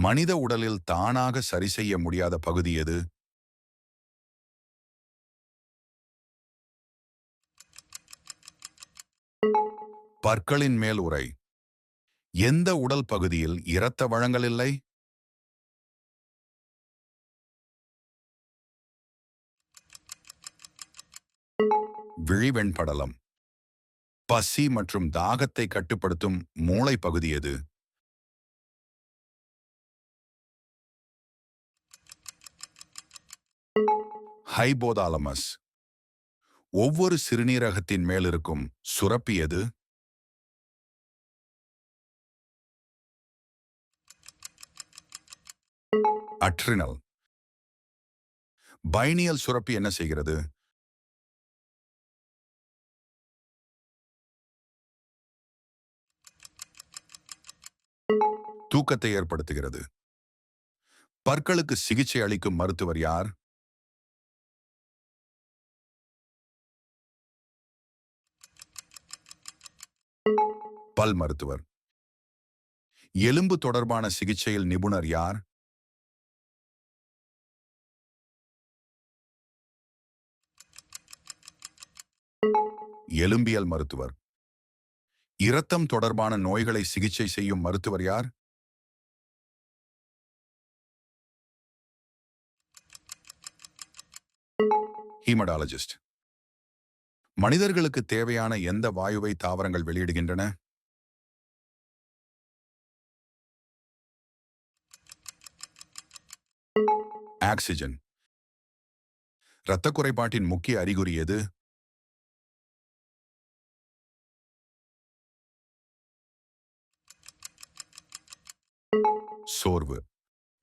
மனித உடலில் தானாக சரி செய்ய முடியாத பகுதி எது? பற்களின் மேல் உறை. எந்த உடல் பகுதியில் இரத்த வழங்கல் இல்லை? விழிவெண்படலம். பசி மற்றும் தாகத்தை கட்டுப்படுத்தும் மூளை பகுதி எது? ஹைபோதாலமஸ். ஒவ்வொரு சிறுநீரகத்தின் மேல் இருக்கும் சுரப்பி எது? அட்ரினல். பைனியல் சுரப்பி என்ன செய்கிறது? தூக்கத்தை ஏற்படுத்துகிறது. பற்களுக்கு சிகிச்சை அளிக்கும் மருத்துவர் யார்? பல் மருத்துவர். எலும்பு தொடர்பான சிகிச்சையில் நிபுணர் யார்? எலும்பியல் மருத்துவர். இரத்தம் தொடர்பான நோய்களை சிகிச்சை செய்யும் மருத்துவர் யார்? ஹீமடாலஜிஸ்ட். மனிதர்களுக்கு தேவையான எந்த வாயுவை தாவரங்கள் வெளியிடுகின்றன? ஆக்சிஜன். இரத்த குறைபாட்டின் முக்கிய அறிகுறி எது? சோர்வு.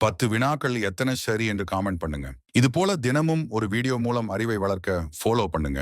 10 வினாக்கள் எத்தனை சரி என்று காமெண்ட் பண்ணுங்க. இது போல தினமும் ஒரு வீடியோ மூலம் அறிவை வளர்க்க ஃபாலோ பண்ணுங்க.